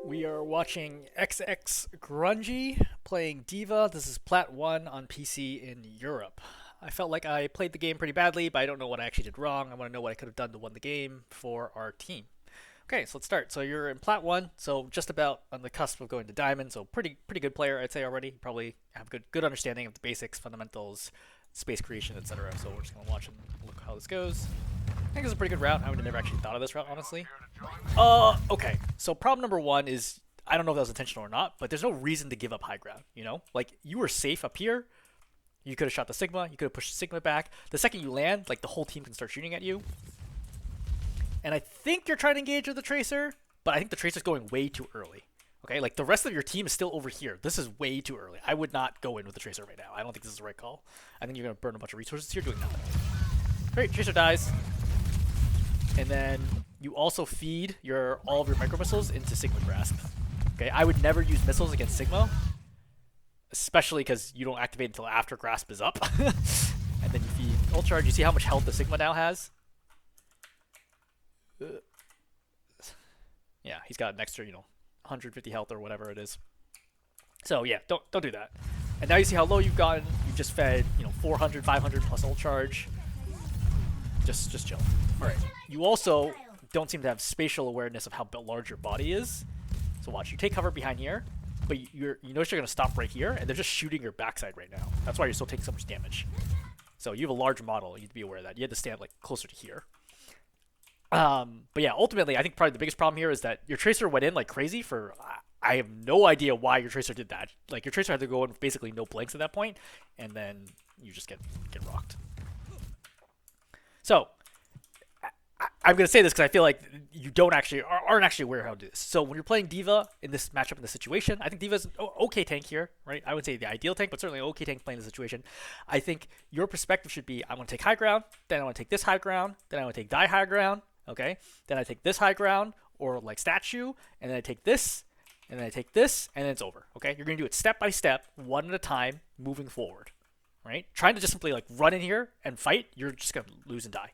We are watching xxGrungy playing Diva. This is Plat 1 on PC in Europe. I felt like I played the game pretty badly, but I don't know what I actually did wrong. I want to know what I could have done to win the game for our team. Okay, so let's start. So you're in Plat 1, so just about on the cusp of going to Diamond, so pretty good player, I'd say already. Probably have good understanding of the basics, fundamentals, space creation, etc. So we're just going to watch and look how this goes. I think it's a pretty good route. I would have never actually thought of this route, honestly. Okay. So problem number one is I don't know if that was intentional or not, but there's no reason to give up high ground. You know, like you were safe up here. You could have shot the Sigma. You could have pushed the Sigma back. The second you land, like the whole team can start shooting at you. And I think you're trying to engage with the Tracer, but I think the Tracer's going way too early. Okay, like the rest of your team is still over here. This is way too early. I would not go in with the Tracer right now. I don't think this is the right call. I think you're going to burn a bunch of resources here doing nothing. Great, Tracer dies. And then you also feed all of your micro missiles into Sigma Grasp. Okay, I would never use missiles against Sigma, especially because you don't activate until after Grasp is up. And then you feed Ult Charge. You see how much health the Sigma now has? Yeah, he's got an extra, 150 health or whatever it is. So yeah, don't do that. And now you see how low you've gotten. You've just fed, 400, 500 plus Ult Charge. Just chill. All right. You also don't seem to have spatial awareness of how large your body is. So watch. You take cover behind here, but you notice you're going to stop right here, and they're just shooting your backside right now. That's why you're still taking so much damage. So you have a large model. You need to be aware of that. You had to stand like closer to here. But yeah, ultimately, I think probably the biggest problem here is that your Tracer went in like crazy for... I have no idea why your Tracer did that. Like, your Tracer had to go in with basically no blinks at that point, and then you just get rocked. So, I'm going to say this because I feel like you aren't actually aware how to do this. So when you're playing Diva in this matchup in this situation, I think Diva's an okay tank here, right? I would say the ideal tank, but certainly an okay tank playing the situation. I think your perspective should be, I want to take high ground, then I want to take this high ground, then I want to take die high ground, okay? Then I take this high ground, or like statue, and then I take this, and then I take this, and then it's over, okay? You're going to do it step by step, one at a time, moving forward, right? Trying to just simply like run in here and fight, you're just going to lose and die.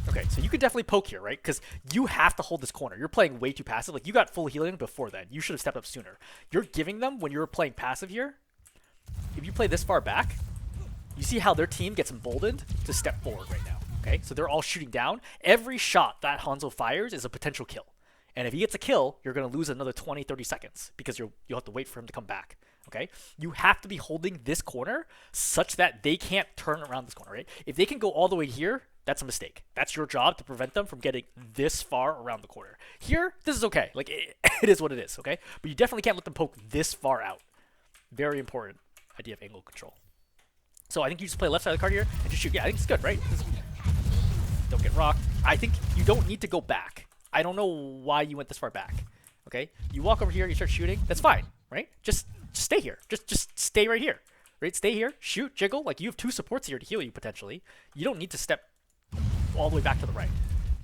Okay, so you could definitely poke here, right? Because you have to hold this corner. You're playing way too passive. Like, you got full healing before then. You should have stepped up sooner. You're giving them, when you're playing passive here, if you play this far back, you see how their team gets emboldened to step forward right now, okay? So they're all shooting down. Every shot that Hanzo fires is a potential kill. And if he gets a kill, you're going to lose another 20, 30 seconds because you'll have to wait for him to come back, okay? You have to be holding this corner such that they can't turn around this corner, right? If they can go all the way here, that's a mistake. That's your job to prevent them from getting this far around the corner. Here, this is okay. Like, it is what it is, okay? But you definitely can't let them poke this far out. Very important idea of angle control. So I think you just play left side of the card here and just shoot. Yeah, I think it's good, right? Don't get rocked. I think you don't need to go back. I don't know why you went this far back, okay? You walk over here, you start shooting. That's fine, right? Just stay here. Just stay right here, right? Stay here, shoot, jiggle. Like, you have two supports here to heal you, potentially. You don't need to step all the way back to the right.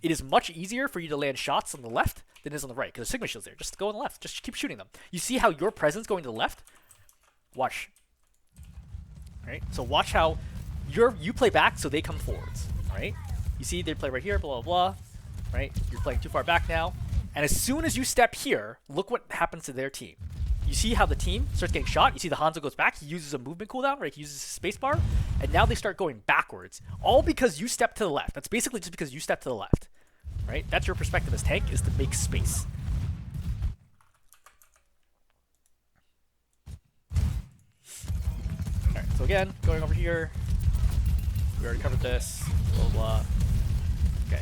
It is much easier for you to land shots on the left than it is on the right, because the Sigma Shield's there. Just go on the left. Just keep shooting them. You see how your presence going to the left? Watch. Right? So watch how you play back so they come forwards, right? You see they play right here, blah, blah, blah. Right? You're playing too far back now. And as soon as you step here, look what happens to their team. You see how the team starts getting shot. You see the Hanzo goes back. He uses a movement cooldown, right? He uses his spacebar. And now they start going backwards. All because you step to the left. That's basically just because you step to the left. Right? That's your perspective as tank, is to make space. Alright, so again, going over here. We already covered this. Blah, blah. Okay.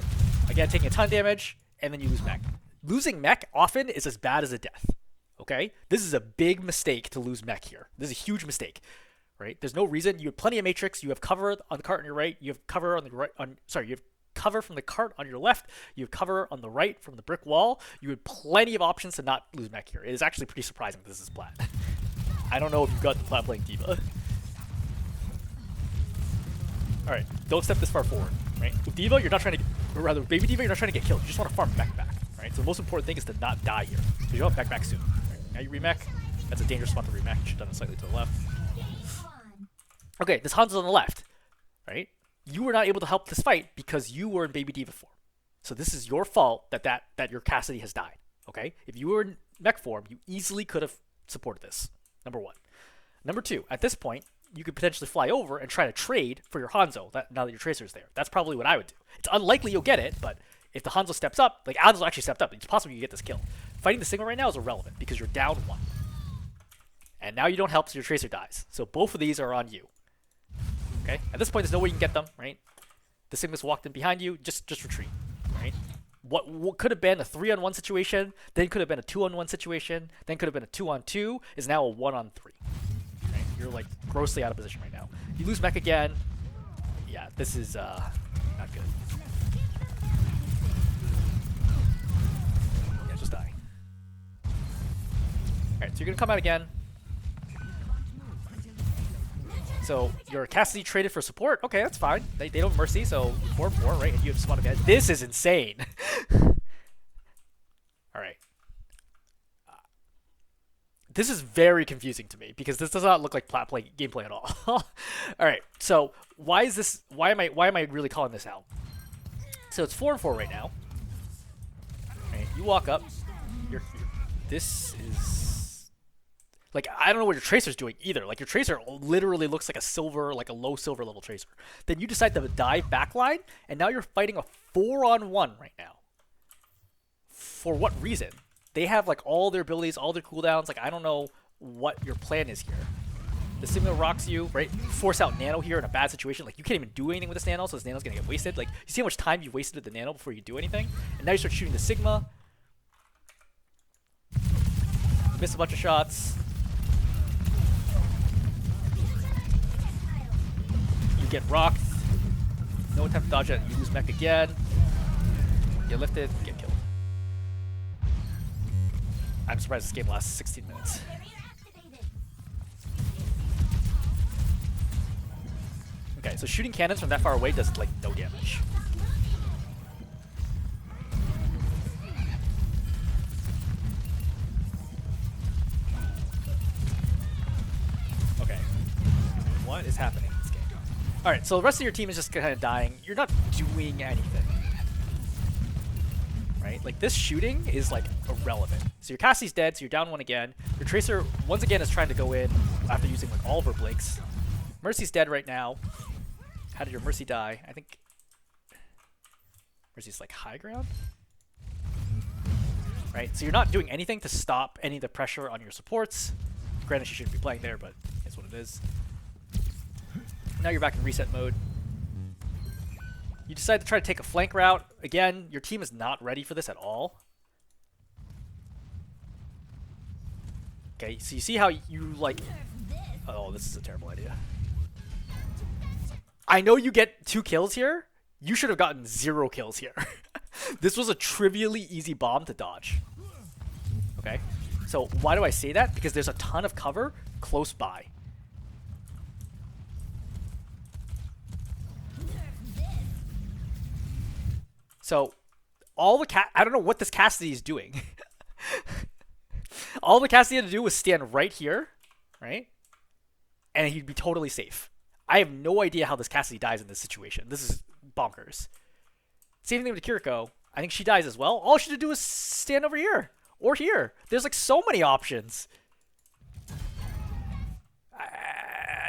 Again, taking a ton of damage, and then you lose mech. Losing mech often is as bad as a death. Okay? This is a big mistake to lose mech here. This is a huge mistake. Right? There's no reason. You have plenty of matrix. You have cover on the cart on your right. You have cover on the right. You have cover from the cart on your left. You have cover on the right from the brick wall. You had plenty of options to not lose mech here. It is actually pretty surprising this is Plat. I don't know if you've got the Plat playing Diva. Alright, don't step this far forward. Right? With Diva, you're not trying to or rather, Baby Diva, you're not trying to get killed. You just want to farm mech back. Right? So the most important thing is to not die here. Because you want mech back soon. Right? Now you remech. That's a dangerous spot to remech. You should have done it slightly to the left. Okay, this Hanzo's on the left. Right? You were not able to help this fight because you were in Baby D before. So this is your fault that your Cassidy has died. Okay? If you were in mech form, you easily could have supported this. Number one. Number two, at this point, you could potentially fly over and try to trade for your Hanzo now that your Tracer's there. That's probably what I would do. It's unlikely you'll get it, but if the Hanzo steps up, like Hanzo actually stepped up, it's possible you get this kill. Fighting the Sigma right now is irrelevant because you're down one. And now you don't help, so your Tracer dies. So both of these are on you. Okay? At this point, there's no way you can get them, right? The Sigma's walked in behind you, just retreat, right? What could have been a 3-on-1 situation, then could have been a 2-on-1 situation, then could have been a 2-on-2, is now a 1-on-3. Right? You're like grossly out of position right now. You lose mech again. Yeah, this is not good. Yeah, just die. Alright, so you're gonna come out again. So your Cassidy traded for support. Okay, that's fine. They don't mercy, so 4-4, right? And you have spawn again. This is insane. All right. This is very confusing to me because this does not look like Plat gameplay at all. All right. So why is this? Why am I really calling this out? So it's 4-4 right now. Right, you walk up. This is. Like, I don't know what your Tracer's doing either. Like, your Tracer literally looks like a silver, like a low silver level Tracer. Then you decide to dive backline, and now you're fighting a 4-on-1 right now. For what reason? They have, like, all their abilities, all their cooldowns. Like, I don't know what your plan is here. The Sigma rocks you, right? You force out Nano here in a bad situation. Like, you can't even do anything with this Nano, so this Nano's gonna get wasted. Like, you see how much time you wasted with the Nano before you do anything? And now you start shooting the Sigma. Miss a bunch of shots. Get rocked. No time to dodge it. You lose mech again. Get lifted. Get killed. I'm surprised this game lasts 16 minutes. Okay, so shooting cannons from that far away does like no damage. Okay. What is happening? Alright, so the rest of your team is just kind of dying. You're not doing anything. Right? Like, this shooting is, like, irrelevant. So your Cassie's dead, so you're down one again. Your Tracer, once again, is trying to go in after using, like, all of her blinks. Mercy's dead right now. How did your Mercy die? I think... Mercy's, like, high ground? Right? So you're not doing anything to stop any of the pressure on your supports. Granted, she shouldn't be playing there, but it's what it is. Now you're back in reset mode. You decide to try to take a flank route. Again, your team is not ready for this at all. Okay, so you see how you like... Oh, this is a terrible idea. I know you get 2 kills here. You should have gotten 0 kills here. This was a trivially easy bomb to dodge. Okay, so why do I say that? Because there's a ton of cover close by. So, I don't know what this Cassidy is doing. All the Cassidy had to do was stand right here, right? And he'd be totally safe. I have no idea how this Cassidy dies in this situation. This is bonkers. Same thing with Kiriko. I think she dies as well. All she had to do is stand over here. Or here. There's like so many options.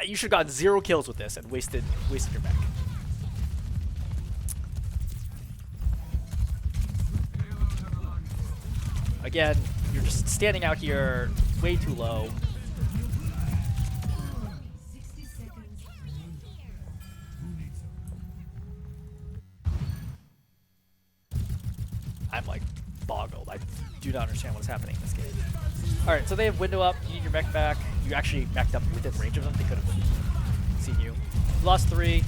You should have gotten 0 kills with this and wasted your mech. Again, you're just standing out here way too low. I'm like boggled. I do not understand what's happening in this game. Alright, so they have window up. You need your mech back. You actually mech'd up within range of them. They could have seen you. You lost 3.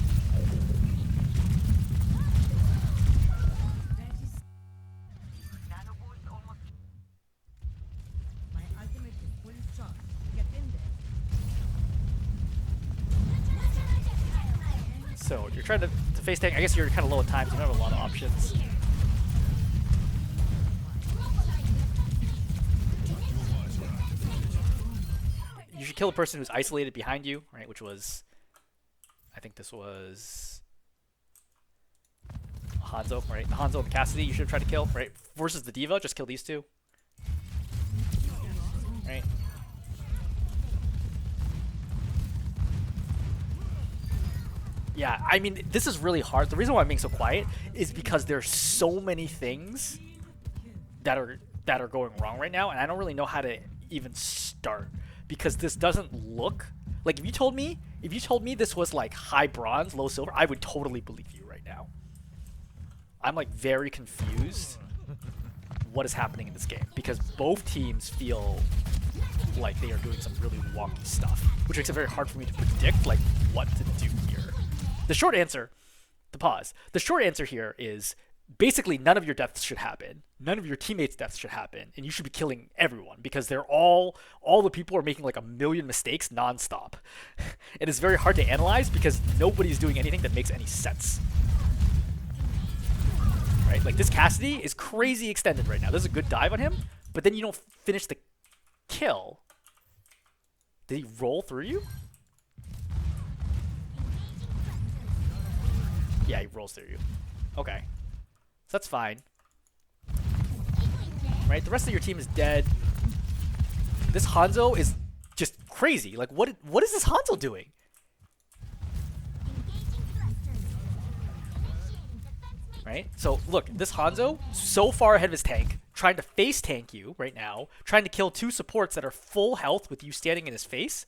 So you're trying to face tank. I guess you're kind of low at times. You don't have a lot of options. You should kill a person who's isolated behind you, right? Which was, I think this was Hanzo, right? The Hanzo and the Cassidy you should have tried to kill, right? Versus the D.Va, just kill these two. Right? Yeah, I mean, this is really hard. The reason why I'm being so quiet is because there's so many things that are going wrong right now, and I don't really know how to even start because this doesn't look like if you told me this was like high bronze, low silver, I would totally believe you right now. I'm like very confused what is happening in this game because both teams feel like they are doing some really wonky stuff, which makes it very hard for me to predict like what to do here. The short answer, the short answer here is basically none of your deaths should happen. None of your teammates' deaths should happen, and you should be killing everyone because they're all the people are making like a million mistakes nonstop. And it's very hard to analyze because nobody's doing anything that makes any sense. Right? Like this Cassidy is crazy extended right now. There's a good dive on him, but then you don't finish the kill. Did he roll through you? Yeah, he rolls through you. Okay. So that's fine. Right? The rest of your team is dead. This Hanzo is just crazy. Like, what is this Hanzo doing? Right? So, look, this Hanzo, so far ahead of his tank, trying to face tank you right now, trying to kill two supports that are full health with you standing in his face,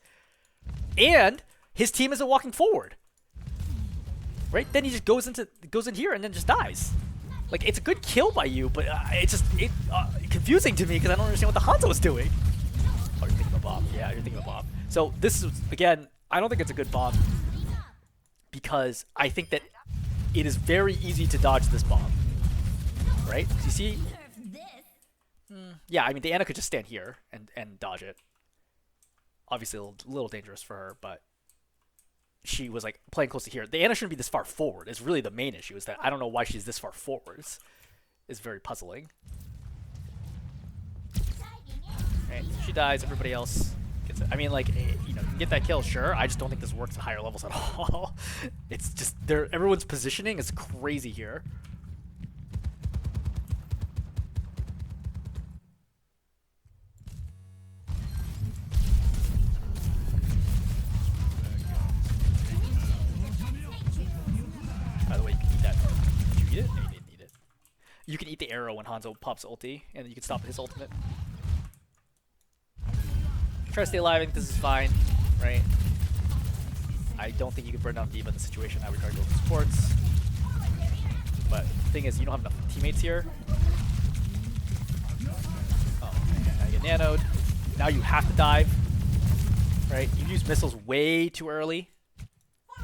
and his team isn't walking forward. Right? Then he just goes in here and then just dies. Like, it's a good kill by you, but it's just confusing to me because I don't understand what the Hanzo is doing. Oh, you're thinking of a bomb. Yeah, you're thinking of a bomb. So this is, again, I don't think it's a good bomb because I think that it is very easy to dodge this bomb. Right? You see? Yeah, I mean, the Ana could just stand here and dodge it. Obviously, a little dangerous for her, but she was like playing close to here. The Ana shouldn't be this far forward. Is really the main issue. Is that I don't know why she's this far forwards. Is very puzzling. Right, she dies. Everybody else gets it. I mean, like, you know, you can get that kill, sure. I just don't think this works at higher levels at all. It's just everyone's positioning is crazy here. By the way, you can eat that. Did you eat it? No, you didn't eat it. You can eat the arrow when Hanzo pops ulti, and then you can stop his ultimate. Try to stay alive. I think this is fine, right? I don't think you can burn down D.Va in this situation. I would try to go for supports. But the thing is, you don't have enough teammates here. Oh, man. I get nanoed. Now you have to dive, right? You use missiles way too early.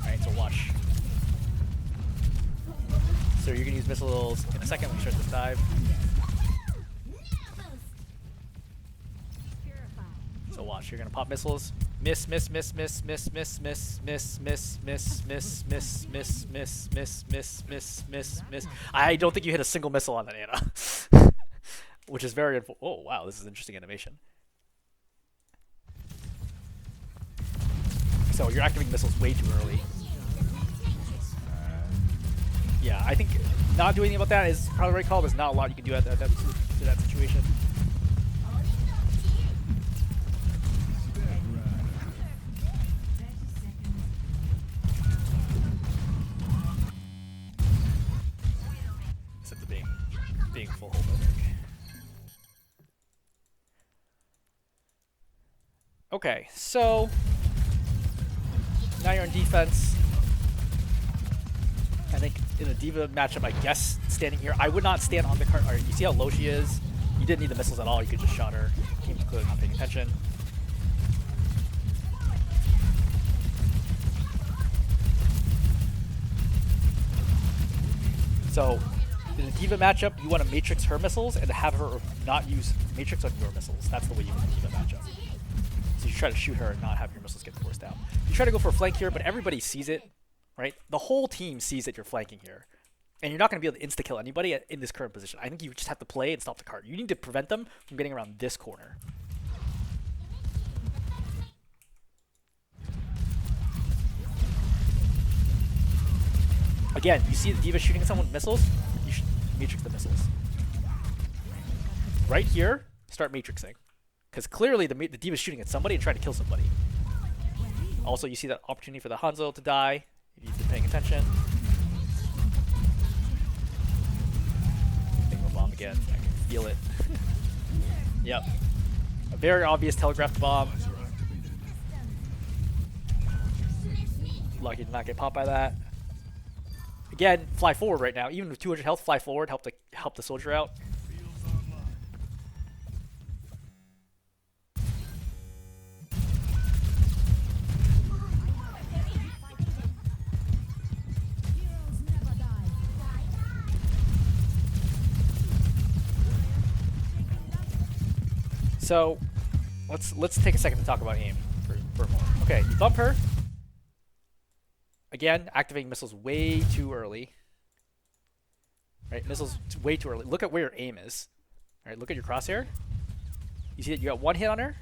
Alright, so watch. So you're going to use missiles in a second when you start this dive. So watch, you're going to pop missiles. Miss, miss, miss, miss, miss, miss, miss, miss, miss, miss, miss, miss, miss, miss, miss, miss, miss, miss, miss. I don't think you hit a single missile on that Ana. Which is very... Oh, wow, this is interesting animation. So you're activating missiles way too early. Yeah, I think not doing anything about that is probably the right call. There's not a lot you can do at that situation. Except being full hold, I think. Okay, so now you're on defense. I think in a D.Va matchup, I guess standing here, I would not stand on the cart. Right, you see how low she is? You didn't need the missiles at all. You could just shot her. Team's clearly not paying attention. So in a D.Va matchup, you want to matrix her missiles and have her not use matrix on your missiles. That's the way you win a D.Va matchup. So you try to shoot her and not have your missiles get forced out. You try to go for a flank here, but everybody sees it. Right? The whole team sees that you're flanking here. And you're not going to be able to insta-kill anybody in this current position. I think you just have to play and stop the cart. You need to prevent them from getting around this corner. Again, you see the D.Va shooting at someone with missiles, you should matrix the missiles. Right here, start matrixing. Because clearly the D.Va's shooting at somebody and trying to kill somebody. Also, you see that opportunity for the Hanzo to die, if you've been paying attention. Think of a bomb again, I can feel it. Yep. A very obvious telegraphed bomb. Lucky to not get popped by that. Again, fly forward right now. Even with 200 health, fly forward, help the soldier out. So, let's take a second to talk about aim for a moment. Okay, you bump her. Again, activating missiles way too early. Right, missiles way too early. Look at where your aim is. All right, look at your crosshair. You see that you got one hit on her,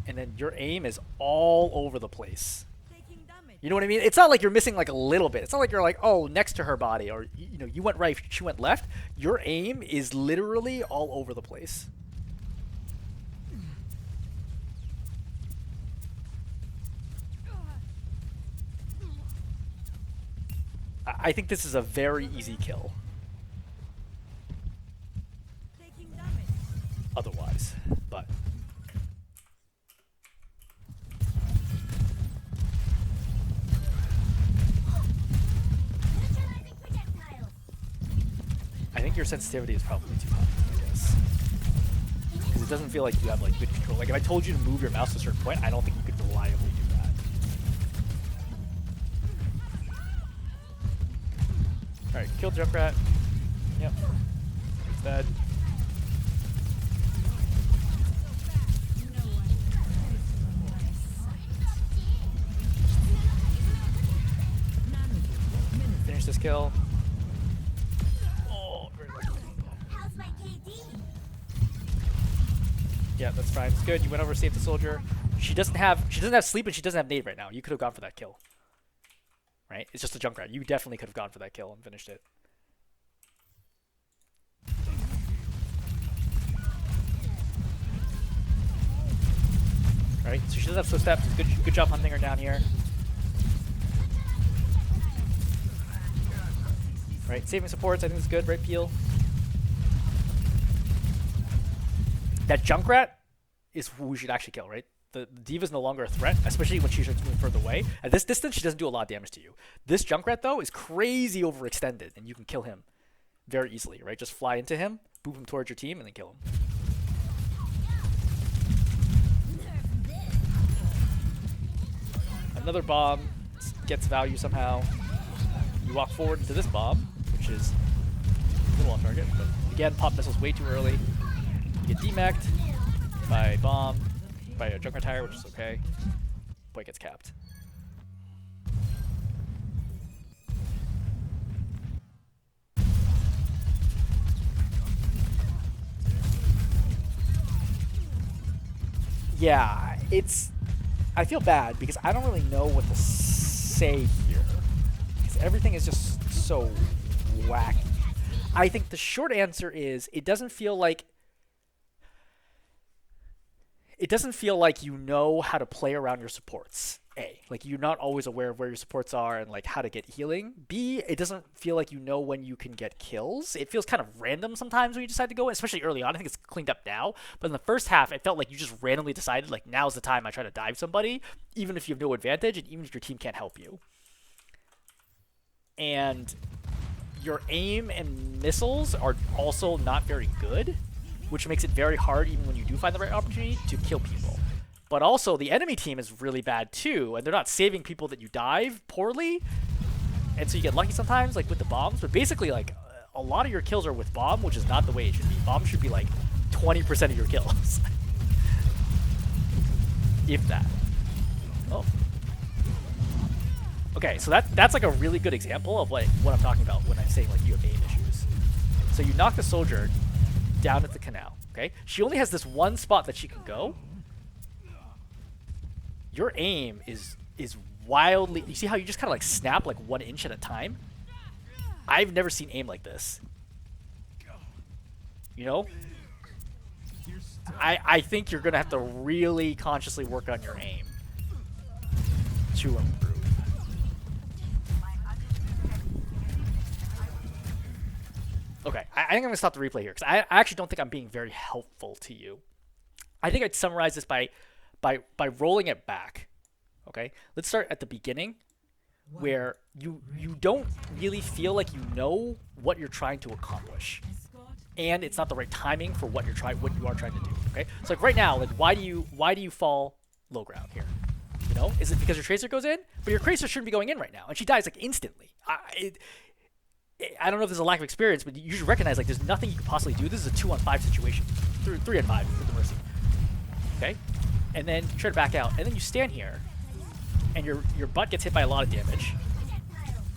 and then your aim is all over the place. You know what I mean? It's not like you're missing like a little bit. It's not like you're like, oh, next to her body, or you know, you went right, she went left. Your aim is literally all over the place. I think this is a very easy kill. Otherwise, but I think your sensitivity is probably too high, I guess, because it doesn't feel like you have like good control. Like if I told you to move your mouse to a certain point, I don't think you could reliably do that. Alright, kill Junkrat. Yep. It's dead. Finish this kill. Oh, very lucky. Yeah, that's fine. It's good. You went over, saved the soldier. She doesn't have sleep and she doesn't have nade right now. You could have gone for that kill. Right? It's just a Junkrat. You definitely could have gone for that kill and finished it. Right? So she doesn't have slow steps. Good job hunting her down here. Right? Saving supports, I think is good. Right, Peel? That Junkrat is who we should actually kill, right? The D.Va's no longer a threat, especially when she starts moving further away. At this distance, she doesn't do a lot of damage to you. This Junkrat, though, is crazy overextended, and you can kill him very easily, right? Just fly into him, boop him towards your team, and then kill him. Another bomb gets value somehow. You walk forward into this bomb, which is a little off target, but again, pop missiles way too early. You get demeched by bomb. By a Junkrat tire, which is okay. Boy gets capped. Yeah, I feel bad because I don't really know what to say here. Because everything is just so wacky. I think the short answer is it doesn't feel like you know how to play around your supports. A, like you're not always aware of where your supports are and like how to get healing. B, it doesn't feel like you know when you can get kills. It feels kind of random sometimes when you decide to go in, especially early on. I think it's cleaned up now, but in the first half, it felt like you just randomly decided like now's the time I try to dive somebody, even if you have no advantage and even if your team can't help you. And your aim and missiles are also not very good, which makes it very hard even when you do find the right opportunity to kill people. But also, the enemy team is really bad too, and they're not saving people that you dive poorly, and so you get lucky sometimes, like with the bombs. But basically, like a lot of your kills are with bomb, which is not the way it should be. Bomb should be like 20% of your kills, if that. Oh. Okay, so that's like a really good example of like what I'm talking about when I'm saying like you have aim issues. So you knock the soldier down at the canal. Okay, she only has this one spot that she can go. Your aim is wildly. You see how you just kind of like snap like 1 inch at a time? I've never seen aim like this. You know? I think you're gonna have to really consciously work on your aim to improve. Okay, I think I'm gonna stop the replay here because I actually don't think I'm being very helpful to you. I think I'd summarize this by rolling it back. Okay, let's start at the beginning, where you don't really feel like you know what you're trying to accomplish, and it's not the right timing for what you are trying to do. Okay, so like right now, like why do you fall low ground here? You know, is it because your tracer goes in? But your tracer shouldn't be going in right now, and she dies like instantly. I don't know if there's a lack of experience, but you should recognize like there's nothing you could possibly do. This is a 2-on-5 situation, 3-on-5 with the Mercy. Okay, and then you try to back out, and then you stand here, and your butt gets hit by a lot of damage,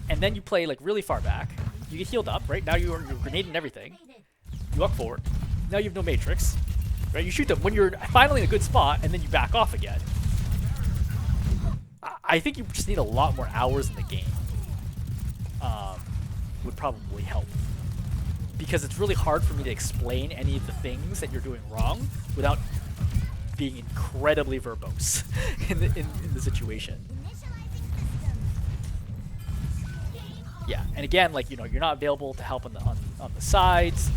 and then you play like really far back. You get healed up, right? Now you're grenading everything. You walk forward. Now you have no matrix, right? You shoot them when you're finally in a good spot, and then you back off again. I think you just need a lot more hours in the game. Would probably help, because it's really hard for me to explain any of the things that you're doing wrong without being incredibly verbose in the situation. Yeah, and again, like, you know, you're not available to help on the sides.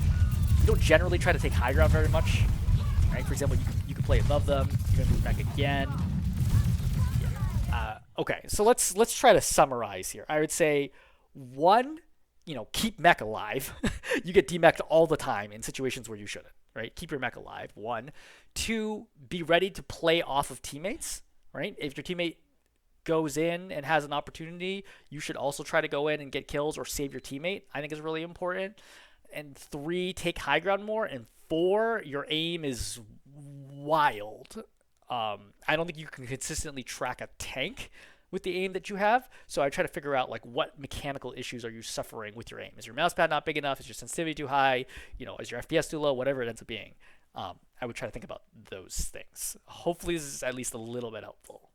You don't generally try to take high ground very much, right? For example, you can play above them. You're gonna move back again. Yeah. Okay, so let's try to summarize here. I would say, 1, you know, keep mech alive. You get demeched all the time in situations where you shouldn't, right? Keep your mech alive, 1. 2, be ready to play off of teammates, right? If your teammate goes in and has an opportunity, you should also try to go in and get kills or save your teammate. I think is really important. And 3, take high ground more. And 4, your aim is wild. I don't think you can consistently track a tank with the aim that you have, so I try to figure out like what mechanical issues are you suffering with your aim. Is your mouse pad not big enough? Is your sensitivity too high? You know, is your FPS too low? Whatever it ends up being, I would try to think about those things. Hopefully this is at least a little bit helpful.